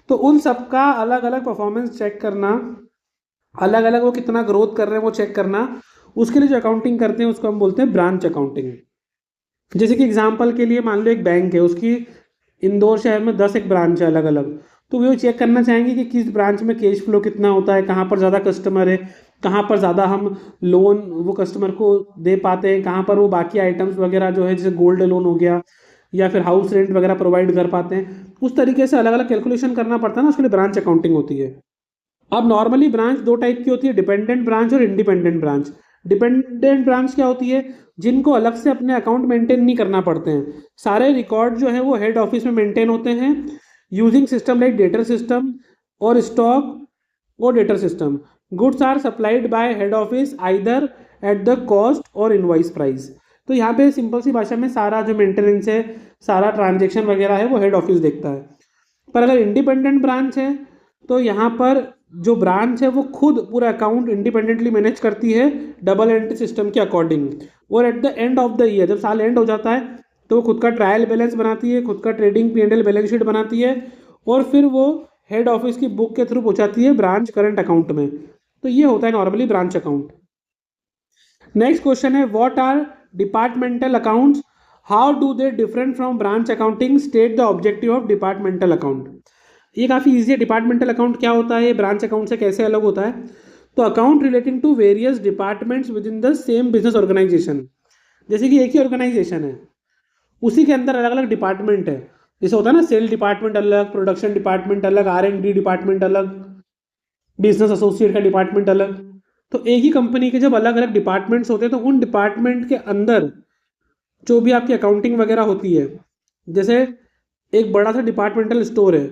तो उन सबका अलग अलग परफॉर्मेंस चेक करना, अलग अलग वो कितना ग्रोथ कर रहे हैं वो चेक करना, उसके लिए जो अकाउंटिंग करते हैं उसको हम बोलते हैं ब्रांच अकाउंटिंग। जैसे कि एग्जांपल के लिए मान लो एक बैंक है, उसकी इंदौर शहर में 10 एक ब्रांच है अलग अलग। तो वो चेक करना चाहेंगे कि किस ब्रांच में कैश फ्लो कितना होता है, कहाँ पर ज़्यादा कस्टमर है, कहाँ पर ज़्यादा हम लोन वो कस्टमर को दे पाते हैं, कहाँ पर वो बाकी आइटम्स वगैरह जो है जैसे गोल्ड लोन हो गया या फिर हाउस रेंट वगैरह प्रोवाइड कर पाते हैं। उस तरीके से अलग अलग कैलकुलेशन करना पड़ता है ना, उसके लिए ब्रांच अकाउंटिंग होती है। अब नॉर्मली ब्रांच दो टाइप की होती है, डिपेंडेंट ब्रांच और इंडिपेंडेंट ब्रांच। डिपेंडेंट ब्रांच क्या होती है, जिनको अलग से अपने अकाउंट मेंटेन नहीं करना पड़ते हैं, सारे रिकॉर्ड जो है वो हेड ऑफिस में मेंटेन होते हैं using system like debtor system और स्टॉक और debtor system. Goods are supplied by head office either at the cost or invoice price. तो यहाँ पे सिंपल सी भाषा में सारा जो मेंटेनेंस है, सारा ट्रांजेक्शन वगैरह है वो हेड ऑफिस देखता है। पर अगर इंडिपेंडेंट ब्रांच है तो यहाँ पर जो ब्रांच है वो खुद पूरा अकाउंट इंडिपेंडेंटली मैनेज करती है डबल एंट्री सिस्टम के अकॉर्डिंग। और at the end of the year जब साल एंड हो जाता है तो वो खुद का ट्रायल बैलेंस बनाती है, खुद का ट्रेडिंग P&L बैलेंस शीट बनाती है और फिर वो हेड ऑफिस की बुक के थ्रू पहुंचाती है ब्रांच करंट अकाउंट में। तो ये होता है normally branch account. Next question है what are departmental accounts, how do they different from branch accounting, state the objective of departmental account. ये काफ़ी ईजी है। डिपार्टमेंटल अकाउंट क्या होता है, ब्रांच अकाउंट से कैसे अलग होता है। तो account relating to various departments within the same business organisation. जैसे कि एक ही ऑर्गेनाइजेशन है, उसी के अंदर अलग अलग डिपार्टमेंट है। जैसे होता है ना सेल डिपार्टमेंट अलग, प्रोडक्शन डिपार्टमेंट अलग, R&D डिपार्टमेंट अलग, बिजनेस एसोसिएट का डिपार्टमेंट अलग। तो एक ही कंपनी के जब अलग अलग डिपार्टमेंट्स होते हैं तो उन डिपार्टमेंट के अंदर जो भी आपकी अकाउंटिंग वगैरह होती है, जैसे एक बड़ा सा डिपार्टमेंटल स्टोर है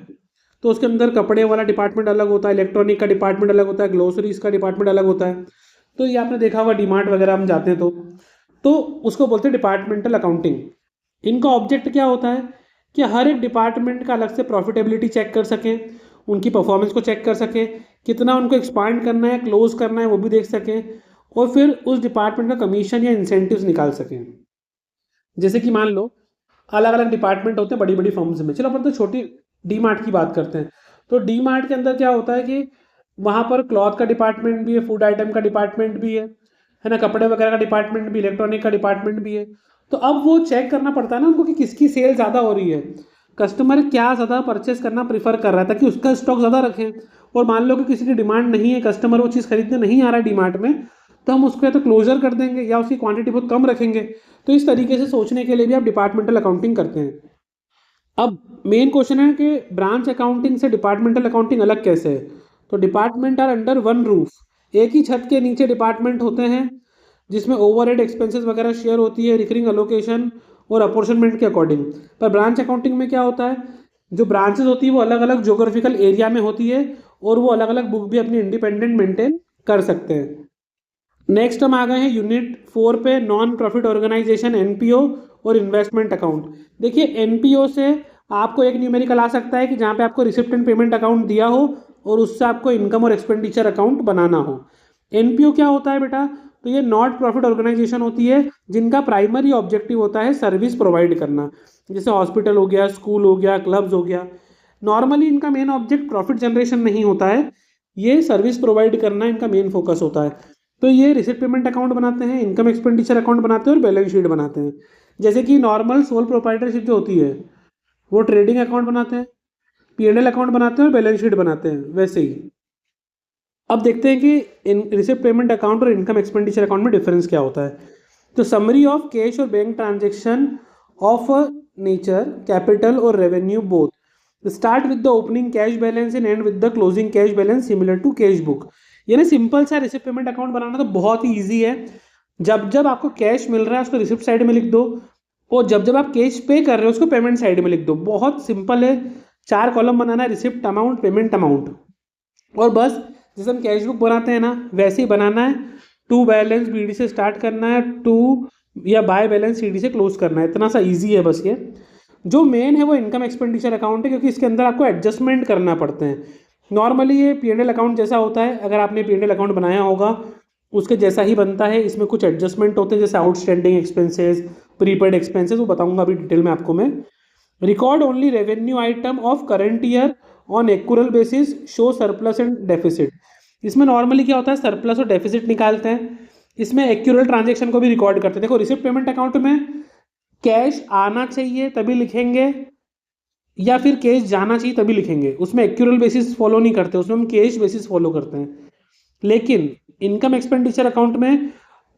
तो उसके अंदर कपड़े वाला डिपार्टमेंट अलग होता है, इलेक्ट्रॉनिक का डिपार्टमेंट अलग होता है, ग्लोसरीज का डिपार्टमेंट अलग होता है। तो ये आपने देखा होगा डीमार्ट वगैरह हम जाते हैं तो उसको बोलते हैं डिपार्टमेंटल अकाउंटिंग। इनका ऑब्जेक्ट क्या होता है कि हर एक डिपार्टमेंट का अलग से प्रॉफिटेबिलिटी चेक कर सकें, उनकी परफॉर्मेंस को चेक कर सकें, कितना उनको एक्सपांड करना है, क्लोज करना है वो भी देख सकें, और फिर उस डिपार्टमेंट का कमीशन या इंसेंटिव्स निकाल सकें। जैसे कि मान लो अलग अलग डिपार्टमेंट होते हैं बड़ी बड़ी फर्म्स में, चलो अपन तो छोटी डी मार्ट की बात करते हैं। तो डी मार्ट के अंदर क्या होता है कि वहाँ पर क्लॉथ का डिपार्टमेंट भी है, फूड आइटम का डिपार्टमेंट भी है ना, कपड़े वगैरह का डिपार्टमेंट भी, इलेक्ट्रॉनिक का डिपार्टमेंट भी है। तो अब वो चेक करना पड़ता है ना उनको कि किसकी सेल ज़्यादा हो रही है, कस्टमर क्या ज़्यादा परचेस करना प्रीफर कर रहा है ताकि उसका स्टॉक ज़्यादा रखें। और मान लो कि किसी की डिमांड नहीं है, कस्टमर वो चीज़ खरीदने नहीं आ रहा है डी मार्ट में, तो हम उसको या तो क्लोजर कर देंगे या उसकी क्वांटिटी बहुत कम रखेंगे। तो इस तरीके से सोचने के लिए भी आप डिपार्टमेंटल अकाउंटिंग करते हैं। अब मेन क्वेश्चन है कि ब्रांच अकाउंटिंग से डिपार्टमेंटल अकाउंटिंग अलग कैसे है। तो department are under one roof, एक ही छत के नीचे डिपार्टमेंट होते हैं जिसमें ओवरहेड एक्सपेंसेस वगैरह शेयर होती है रिकरिंग अलोकेशन और अपॉर्चनमेंट के अकॉर्डिंग। पर ब्रांच अकाउंटिंग में क्या होता है, जो ब्रांचेस होती है वो अलग अलग जोग्राफिकल एरिया में होती है और वो अलग अलग बुक भी अपनी इंडिपेंडेंट मेंटेन कर सकते हैं। नेक्स्ट हम आ गए हैं यूनिट 4 पे, नॉन प्रॉफिट ऑर्गेनाइजेशन NPO और इन्वेस्टमेंट अकाउंट। देखिए NPO से आपको एक न्यूमेरिकल आ सकता है कि जहाँ पे आपको रिसिप्ट एंड पेमेंट अकाउंट दिया हो और उससे आपको इनकम और एक्सपेंडिचर अकाउंट बनाना हो। NPO क्या होता है बेटा, तो ये नॉट प्रॉफिट ऑर्गेनाइजेशन होती है जिनका प्राइमरी ऑब्जेक्टिव होता है सर्विस प्रोवाइड करना, जैसे हॉस्पिटल हो गया, स्कूल हो गया, क्लब्स हो गया। नॉर्मली इनका मेन ऑब्जेक्ट प्रॉफिट जनरेशन नहीं होता है, ये सर्विस प्रोवाइड करना इनका मेन फोकस होता है। तो ये रिसिप्ट पेमेंट अकाउंट बनाते हैं, इनकम एक्सपेंडिचर अकाउंट बनाते हैं और बैलेंस शीट बनाते हैं। जैसे कि नॉर्मल सोल प्रोप्राइटरशिप जो होती है वो ट्रेडिंग अकाउंट बनाते हैं, P&L अकाउंट बनाते हैं और बैलेंस शीट बनाते हैं, वैसे ही। अब देखते हैं कि इन रिसिप्ट पेमेंट अकाउंट और इनकम एक्सपेंडिचर अकाउंट में डिफरेंस क्या होता है। तो समरी ऑफ कैश और bank transaction of a nature, capital और revenue both, start with the opening cash balance and end with the closing cash balance similar to cash book. यानी simple सा receipt payment account बनाना तो बहुत ही easy है। जब जब आपको कैश मिल रहा है उसको रिसिप्ट साइड में लिख दो, और जब जब आप कैश पे कर रहे हो उसको पेमेंट साइड में लिख दो। बहुत सिंपल है, 4 कॉलम बनाना है, रिसिप्ट अमाउंट, पेमेंट अमाउंट, और बस जैसे हम कैश बुक बनाते हैं ना वैसे ही बनाना है। टू बैलेंस BD से स्टार्ट करना है, टू या बाय बैलेंस CD से क्लोज करना है, इतना सा ईजी है बस ये। जो मेन है वो इनकम एक्सपेंडिचर अकाउंट है क्योंकि इसके अंदर आपको एडजस्टमेंट करना पड़ते हैं। नॉर्मली ये P&L अकाउंट जैसा होता है, अगर आपने P&L अकाउंट बनाया होगा उसके जैसा ही बनता है। इसमें कुछ एडजस्टमेंट होते हैं जैसे आउटस्टैंडिंग एक्सपेंसेस, प्रीपेड एक्सपेंसेस, वो बताऊंगा अभी डिटेल में आपको मैं। Record only revenue item of current year on accrual basis, show surplus and deficit. इसमें नॉर्मली क्या होता है, सरप्लस और डेफिसिट निकालते हैं, इसमें एक्यूरल ट्रांजेक्शन को भी रिकॉर्ड करते हैं। देखो रिसिप्ट पेमेंट अकाउंट में कैश आना चाहिए तभी लिखेंगे, या फिर कैश जाना चाहिए तभी लिखेंगे, उसमें एक्यूरल बेसिस फॉलो नहीं करते, उसमें हम कैश बेसिस फॉलो करते हैं। लेकिन इनकम एक्सपेंडिचर अकाउंट में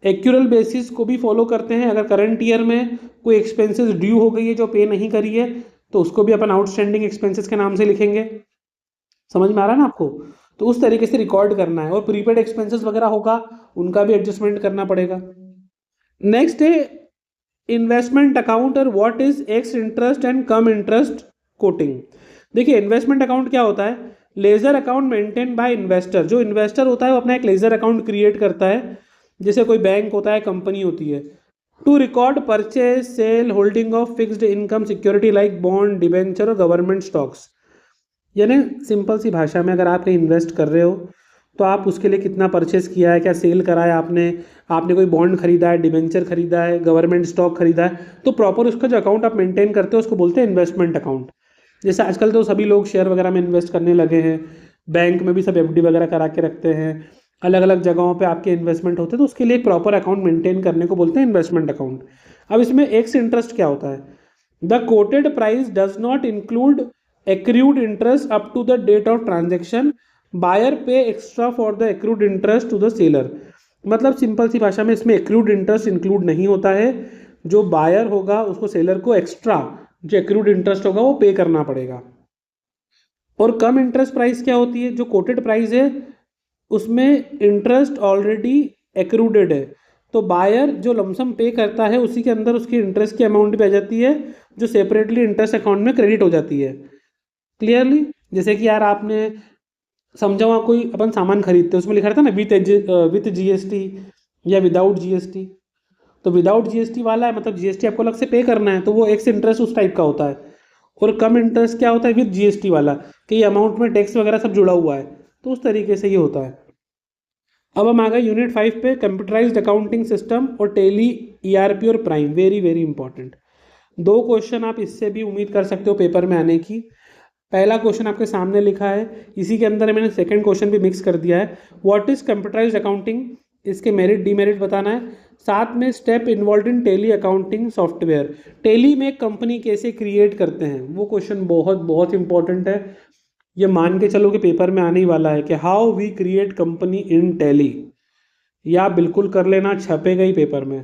एक्यूरल बेसिस को भी फॉलो करते हैं। अगर करंट ईयर में कोई एक्सपेंसेस ड्यू हो गई है जो पे नहीं करी है, तो उसको भी अपन आउटस्टैंडिंग एक्सपेंसेस के नाम से लिखेंगे। समझ में आ रहा है ना आपको? तो उस तरीके से रिकॉर्ड करना है। और प्रीपेड एक्सपेंसेस वगैरह होगा, उनका भी एडजस्टमेंट करना पड़ेगा। नेक्स्ट है इन्वेस्टमेंट अकाउंट और what is x interest and come interest coating. देखिए इन्वेस्टमेंट अकाउंट क्या होता है, ledger account maintain by investor. जो इन्वेस्टर होता है वो अपना एक लेजर अकाउंट क्रिएट करता है, जैसे कोई बैंक होता है, कंपनी होती है, to record purchase sale holding of fixed income security like bond debenture और गवर्नमेंट स्टॉक्स। यानी सिंपल सी भाषा में, अगर आप कहीं इन्वेस्ट कर रहे हो तो आप उसके लिए कितना परचेस किया है, क्या सेल करा है आपने, आपने कोई बॉन्ड खरीदा है, डिबेंचर खरीदा है, गवर्नमेंट स्टॉक खरीदा है, तो प्रॉपर उसका जो अकाउंट आप मेंटेन करते हो उसको बोलते हैं इन्वेस्टमेंट अकाउंट। जैसे आजकल तो सभी लोग शेयर वगैरह में इन्वेस्ट करने लगे हैं, बैंक में भी सब एफडी वगैरह करा के रखते हैं, अलग अलग जगहों पे आपके इन्वेस्टमेंट होते हैं, तो उसके लिए एक प्रॉपर अकाउंट मेंटेन करने को बोलते हैं इन्वेस्टमेंट अकाउंट। अब इसमें एक्स इंटरेस्ट क्या होता है, the coated price does not include accrued interest up to the date of transaction, buyer pay extra for the accrued interest to the seller। मतलब सिंपल सी भाषा में इसमें accrued interest इंक्लूड नहीं होता है, जो बायर होगा उसको सेलर को एक्स्ट्रा जो accrued interest होगा वो पे करना पड़ेगा। और कम इंटरेस्ट प्राइस क्या होती है, जो कोटेड प्राइस है उसमें इंटरेस्ट ऑलरेडी एक्रूडेड है, तो बायर जो लमसम पे करता है उसी के अंदर उसकी इंटरेस्ट की अमाउंट भी आ जाती है, जो सेपरेटली इंटरेस्ट अकाउंट में क्रेडिट हो जाती है। क्लियरली, जैसे कि यार आपने समझा हुआ, कोई अपन सामान खरीदते हैं उसमें लिखा रहता है ना विथ जीएसटी या विदाउट जीएसटी। तो विदाउट जीएसटी वाला है, मतलब जीएसटी आपको अलग से पे करना है, तो वो एक्स इंटरेस्ट उस टाइप का होता है। और कम इंटरेस्ट क्या होता है, विद जीएसटी वाला, कि ये अमाउंट में टैक्स वगैरह सब जुड़ा हुआ है, तो उस तरीके से ये होता है। अब हम आ गए यूनिट 5 पे, कंप्यूटराइज्ड अकाउंटिंग सिस्टम और टेली ईआरपी और prime. Very very important, 2 question आप इससे भी उम्मीद कर सकते हो पेपर में आने की। पहला क्वेश्चन आपके सामने लिखा है, इसी के अंदर मैंने सेकंड क्वेश्चन भी मिक्स कर दिया है। व्हाट इज कंप्यूटराइज्ड अकाउंटिंग, इसके मेरिट डीमेरिट बताना है, साथ में step involve in Tally accounting software. Tally में कंपनी कैसे क्रिएट करते हैं, वो क्वेश्चन बहुत बहुत इंपॉर्टेंट है। ये मान के चलो कि पेपर में आने ही वाला है कि how we create company in Tally, या बिल्कुल कर लेना, छपेगा ही पेपर में।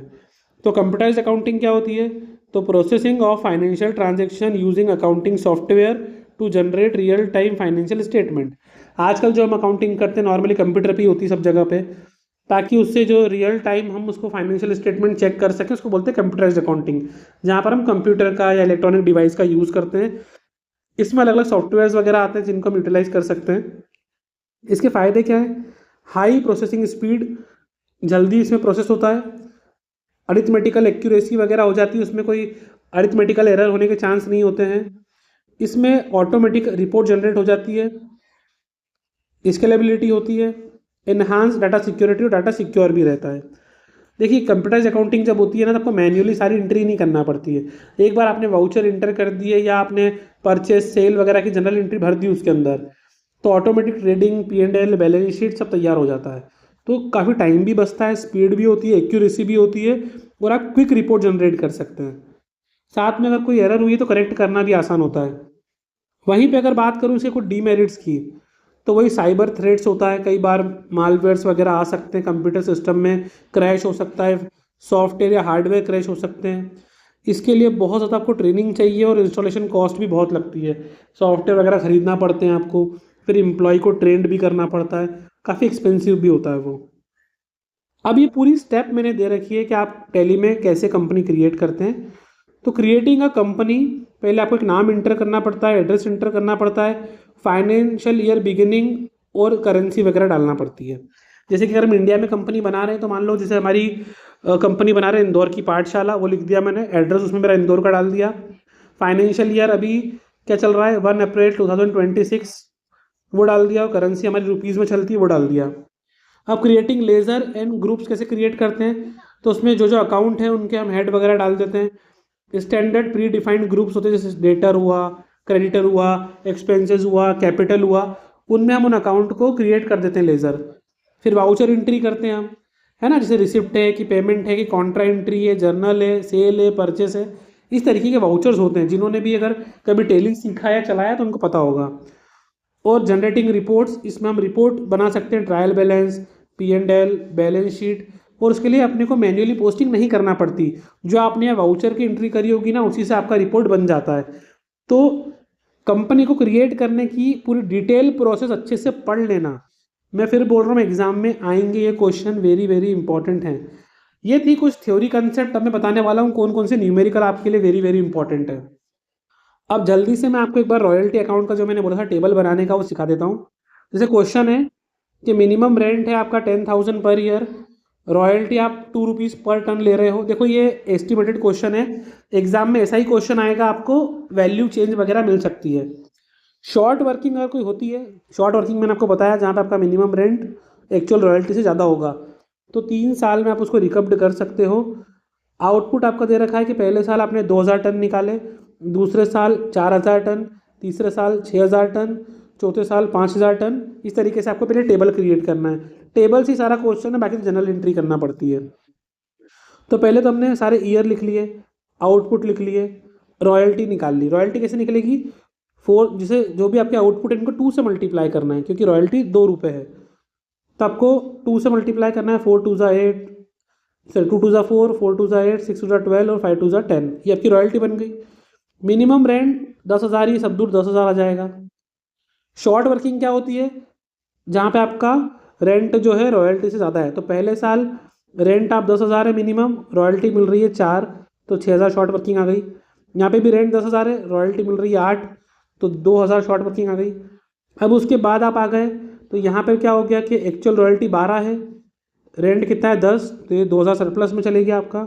तो कंप्यूटराइज्ड अकाउंटिंग क्या होती है, तो processing of financial transaction using accounting software to generate real time financial statement. आजकल जो हम अकाउंटिंग करते हैं नॉर्मली कंप्यूटर पे ही होती है सब जगह पे, ताकि उससे जो रियल टाइम हम उसको फाइनेंशियल स्टेटमेंट चेक कर सकें, उसको बोलते हैं कंप्यूटराइज्ड अकाउंटिंग। जहाँ पर हम कंप्यूटर का या इलेक्ट्रॉनिक डिवाइस का यूज़ करते हैं, इसमें अलग अलग सॉफ्टवेयर्स वगैरह आते हैं जिनको हम यूटिलाइज कर सकते हैं। इसके फ़ायदे क्या है, हाई प्रोसेसिंग स्पीड, जल्दी इसमें प्रोसेस होता है, अरिथमेटिकल एक्यूरेसी वगैरह हो जाती है, उसमें कोई अरिथमेटिकल एरर होने के चांस नहीं होते हैं, इसमें ऑटोमेटिक रिपोर्ट जनरेट हो जाती है, स्केलेबिलिटी होती है, इन्हांस डाटा सिक्योरिटी, और डाटा सिक्योर भी रहता है। देखिए कंप्यूटराइज अकाउंटिंग जब होती है ना, तो आपको मैन्युअली सारी एंट्री नहीं करना पड़ती है। एक बार आपने वाउचर इंटर कर दिए या आपने परचेज सेल वगैरह की जनरल एंट्री भर दी उसके अंदर, तो automatic trading, P&L, balance sheet सब तैयार हो जाता है। तो काफ़ी टाइम भी बचता है, स्पीड भी होती है, एक्यूरेसी भी होती है, और आप क्विक रिपोर्ट जनरेट कर सकते हैं। साथ में अगर कोई एरर हुई तो करेक्ट करना भी आसान होता है। वहीं पे अगर बात करूँ इसे कुछ डीमेरिट्स की, तो वही साइबर थ्रेट्स होता है, कई बार मालवेयर्स वगैरह आ सकते हैं, कंप्यूटर सिस्टम में क्रैश हो सकता है, सॉफ्टवेयर या हार्डवेयर क्रैश हो सकते हैं। इसके लिए बहुत ज़्यादा आपको ट्रेनिंग चाहिए और इंस्टॉलेशन कॉस्ट भी बहुत लगती है, सॉफ्टवेयर वगैरह ख़रीदना पड़ते हैं आपको, फिर एम्प्लॉय को ट्रेंड भी करना पड़ता है, काफ़ी एक्सपेंसिव भी होता है वो। अब ये पूरी स्टेप मैंने दे रखी है कि आप टैली में कैसे कंपनी क्रिएट करते हैं। तो क्रिएटिंग अ कंपनी, पहले आपको एक नाम इंटर करना पड़ता है, एड्रेस इंटर करना पड़ता है, फाइनेंशियल ईयर बिगिनिंग और करेंसी वगैरह डालना पड़ती है। जैसे कि अगर हम इंडिया में कंपनी बना रहे हैं, तो मान लो जैसे हमारी कंपनी बना रहे हैं इंदौर की पाठशाला, वो लिख दिया मैंने, एड्रेस उसमें मेरा इंदौर का डाल दिया। फाइनेंशियल ईयर अभी क्या चल रहा है, 1 अप्रैल 2026, वो डाल दिया, और करेंसी हमारी रुपीज़ में चलती है वो डाल दिया। अब क्रिएटिंग लेजर एंड ग्रुप्स कैसे क्रिएट करते हैं, तो उसमें जो जो अकाउंट है उनके हम हेड वगैरह डाल देते हैं, स्टैंडर्ड प्री डिफाइंड ग्रुप्स होते हैं, जैसे डेटर हुआ, क्रेडिटर हुआ, एक्सपेंसेस हुआ, कैपिटल हुआ, उनमें हम उन अकाउंट को क्रिएट कर देते हैं लेज़र। फिर वाउचर एंट्री करते हैं हम, है ना, जैसे रिसिप्ट है कि पेमेंट है कि कॉन्ट्रा एंट्री है, जर्नल है, सेल है, परचेस है, इस तरीके के वाउचर्स होते हैं। जिन्होंने भी अगर कभी टेलिंग सीखा या चलाया तो उनको पता होगा। और जनरेटिंग रिपोर्ट्स, इसमें हम रिपोर्ट बना सकते हैं, trial balance, P&L, balance sheet, और उसके लिए अपने को मैन्युअली पोस्टिंग नहीं करना पड़ती। जो आपने वाउचर की एंट्री करी होगी ना, उसी से आपका रिपोर्ट बन जाता है। तो कंपनी को क्रिएट करने की पूरी डिटेल प्रोसेस अच्छे से पढ़ लेना। मैं फिर बोल रहा हूँ, एग्जाम में आएंगे ये क्वेश्चन, वेरी वेरी इंपॉर्टेंट हैं। ये थी कुछ थ्योरी कंसेप्ट। अब मैं बताने वाला हूँ कौन कौन से न्यूमेरिकल आपके लिए वेरी वेरी इंपॉर्टेंट है। अब जल्दी से मैं आपको एक बार रॉयल्टी अकाउंट का जो मैंने बोला था टेबल बनाने का, वो सिखा देता हूँ। जैसे क्वेश्चन है कि मिनिमम रेंट है आपका 10,000 पर ईयर, रॉयल्टी आप 2 रुपीज़ पर टन ले रहे हो। देखो ये एस्टिमेटेड क्वेश्चन है, एग्जाम में ऐसा ही क्वेश्चन आएगा, आपको वैल्यू चेंज वगैरह मिल सकती है। शॉर्ट वर्किंग अगर कोई होती है, शॉर्ट वर्किंग मैंने आपको बताया, जहाँ पे आपका मिनिमम रेंट एक्चुअल रॉयल्टी से ज़्यादा होगा, तो 3 साल में आप उसको रिकवर्ड कर सकते हो। आउटपुट आपका दे रखा है कि पहले साल आपने 2,000 टन निकाले, दूसरे साल 4,000 टन, तीसरे साल 6,000 टन, चौथे साल 5,000 टन। इस तरीके से आपको पहले टेबल क्रिएट करना है। टेबल से सारा क्वेश्चन है, बाकी जनरल एंट्री करना पड़ती है। तो पहले तो हमने सारे ईयर लिख लिए, आउटपुट लिख लिए, रॉयल्टी निकाल ली। रॉयल्टी कैसे निकलेगी, 4, जिसे जो भी आपके आउटपुट है इनको 2 से मल्टीप्लाई करना है, क्योंकि रॉयल्टी 2 रुपये है। तो आपको 2 से मल्टीप्लाई करना है, 4 2 ज़ा 8, सर 2 2 ज़ा 4, 4 2 ज़ा 8, 6 2 ज़ा 12 और 5 2 ज़ा 10। ये आपकी रॉयल्टी बन गई। मिनिमम रेंट 10,000, ये सब दूर 10,000 आ जाएगा। शॉर्ट वर्किंग क्या होती है, जहाँ पे आपका रेंट जो है रॉयल्टी से ज़्यादा है। तो पहले साल रेंट आप 10,000 है मिनिमम, रॉयल्टी मिल रही है 4, तो 6,000 शॉर्ट वर्किंग आ गई। यहाँ पे भी रेंट 10,000 है, रॉयल्टी मिल रही है 8, तो 2,000 शॉर्ट वर्किंग आ गई। अब उसके बाद आप आ गए, तो यहाँ पे क्या हो गया कि एक्चुअल रॉयल्टी 12 है, रेंट कितना है 10, तो ये 2,000 सरप्लस में चलेगी आपका।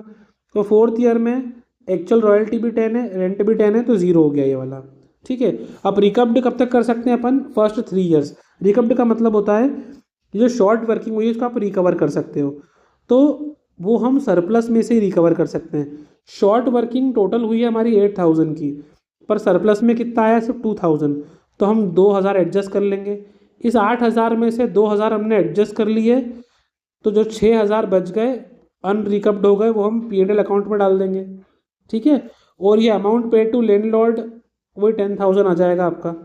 तो 4th ईयर में एक्चुअल रॉयल्टी भी 10 है, रेंट भी 10 है, तो 0 हो गया ये वाला। ठीक है। अब रिकव्ड कब तक कर सकते हैं अपन, फर्स्ट 3 ईयर्स। रिकव्ड का मतलब होता है जो शॉर्ट वर्किंग हुई है उसको आप रिकवर कर सकते हो, तो वो हम सरप्लस में से ही रिकवर कर सकते हैं। शॉर्ट वर्किंग टोटल हुई है हमारी 8,000 की, पर सरप्लस में कितना आया, सिर्फ 2,000, तो हम 2,000 एडजस्ट कर लेंगे। इस 8,000 में से 2,000 हमने एडजस्ट कर लिए, तो जो 6,000 बच गए अनरिकव्ड हो गए, वो हम P&L अकाउंट में डाल देंगे। ठीक है। और ये अमाउंट पेड टू लैंडलॉर्ड वही 10,000 आ जाएगा आपका।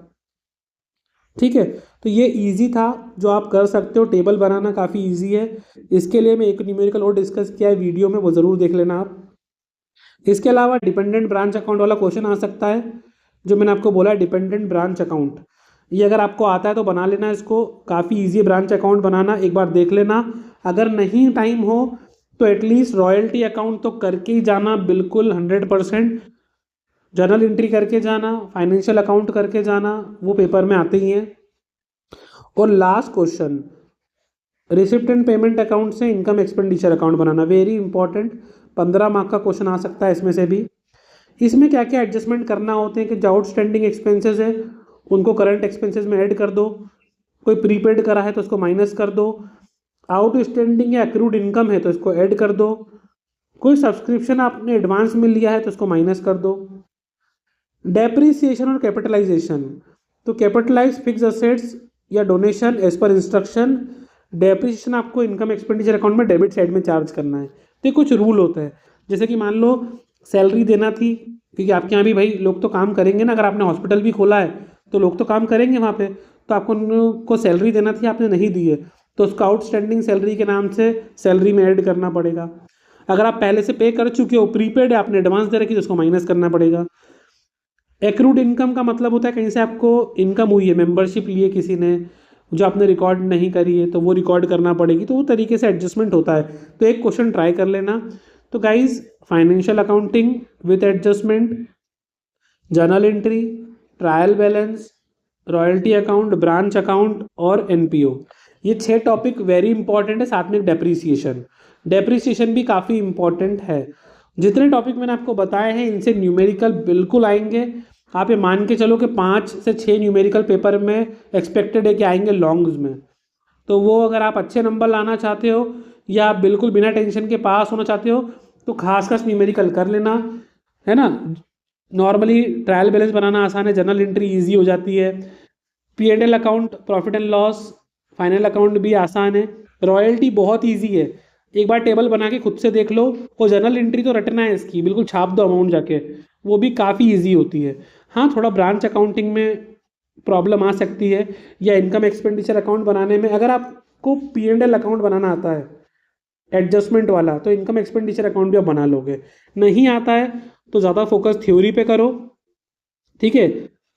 ठीक है। तो ये इजी था, जो आप कर सकते हो। टेबल बनाना काफ़ी इजी है। इसके लिए मैं एक न्यूमेरिकल और डिस्कस किया है वीडियो में, वो ज़रूर देख लेना आप। इसके अलावा डिपेंडेंट ब्रांच अकाउंट वाला क्वेश्चन आ सकता है, जो मैंने आपको बोला डिपेंडेंट ब्रांच अकाउंट। ये अगर आपको आता है तो बना लेना इसको, काफ़ी इजी है ब्रांच अकाउंट बनाना, एक बार देख लेना। अगर नहीं टाइम हो तो एटलीस्ट रॉयल्टी अकाउंट तो करके ही जाना, बिल्कुल 100%। जर्नल एंट्री करके जाना, फाइनेंशियल अकाउंट करके जाना, वो पेपर में आते ही हैं। और last question, receipt and payment account से इनकम एक्सपेंडिचर अकाउंट बनाना, वेरी इंपॉर्टेंट। 15 मार्क का क्वेश्चन आ सकता है इसमें से भी। इसमें क्या क्या एडजस्टमेंट करना होते हैं कि जो आउटस्टैंडिंग एक्सपेंसेस है उनको करंट एक्सपेंसेस में ऐड कर दो, कोई प्रीपेड करा है तो उसको माइनस कर दो, आउटस्टैंडिंग या एक्रूड इनकम है तो इसको ऐड कर दो, कोई सब्सक्रिप्शन आपने एडवांस में लिया है तो उसको माइनस कर दो। डेप्रीसिएशन और कैपिटलाइजेशन, तो कैपिटलाइज फिक्स असेट्स या donation as per instruction, depreciation आपको इनकम एक्सपेंडिचर अकाउंट में डेबिट साइड में चार्ज करना है। तो ये कुछ रूल होता है, जैसे कि मान लो सैलरी देना थी, क्योंकि आपके यहाँ भी भाई लोग तो काम करेंगे ना, अगर आपने हॉस्पिटल भी खोला है तो लोग तो काम करेंगे वहाँ पे, तो आपको उनको सैलरी देना थी, आपने नहीं दी है, तो उसको आउटस्टैंडिंग सैलरी के नाम से सैलरी में ऐड करना पड़ेगा। अगर आप पहले से पे कर चुके हो, प्रीपेड है, आपने एडवांस दे रखी, तो उसको माइनस करना पड़ेगा। एक्रूड इनकम का मतलब होता है कहीं से आपको इनकम हुई है, मेंबरशिप ली है किसी ने, जो आपने रिकॉर्ड नहीं करी है तो वो रिकॉर्ड करना पड़ेगी, तो वो तरीके से एडजस्टमेंट होता है। तो एक क्वेश्चन ट्राई कर लेना। तो guys, financial accounting with adjustment, journal entry, trial balance, royalty account, branch account और NPO, ये 6 टॉपिक वेरी इंपॉर्टेंट है। साथ में डेप्रीसिएशन, डेप्रीसिएशन भी काफ़ी इंपॉर्टेंट है। जितने टॉपिक मैंने आपको बताए हैं इनसे न्यूमेरिकल बिल्कुल आएंगे। आप ये मान के चलो कि 5 से 6 न्यूमेरिकल पेपर में एक्सपेक्टेड है कि आएंगे लॉन्ग्स में। तो वो अगर आप अच्छे नंबर लाना चाहते हो या आप बिल्कुल बिना टेंशन के पास होना चाहते हो तो खास न्यूमेरिकल कर लेना। है ना। नॉर्मली ट्रायल बैलेंस बनाना आसान है, जर्नल एंट्री इजी हो जाती है, P&L account, profit and loss, final account भी आसान है, रॉयल्टी बहुत इजी है, एक बार टेबल बना के खुद से देख लो, और जर्नल एंट्री तो रटना है इसकी, बिल्कुल छाप दो अमाउंट जाके, वो भी काफ़ी इजी होती है। हाँ, थोड़ा ब्रांच अकाउंटिंग में प्रॉब्लम आ सकती है, या इनकम एक्सपेंडिचर अकाउंट बनाने में। अगर आपको P&L अकाउंट बनाना आता है एडजस्टमेंट वाला, तो इनकम एक्सपेंडिचर अकाउंट भी आप बना लोगे। नहीं आता है तो ज़्यादा फोकस थ्योरी पे करो, ठीक है,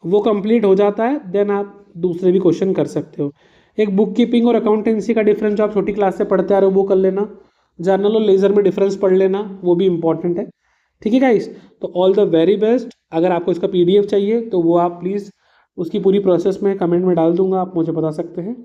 वो कंप्लीट हो जाता है, देन आप दूसरे भी क्वेश्चन कर सकते हो। एक बुक कीपिंग और अकाउंटेंसी का डिफरेंस जो आप छोटी क्लास से पढ़ते आ रहे हो वो कर लेना, जर्नल और लेजर में डिफरेंस पढ़ लेना, वो भी इंपॉर्टेंट है। ठीक है गाइस, तो ऑल द वेरी बेस्ट। अगर आपको इसका PDF चाहिए तो वो आप प्लीज़, उसकी पूरी प्रोसेस में कमेंट में डाल दूंगा, आप मुझे बता सकते हैं।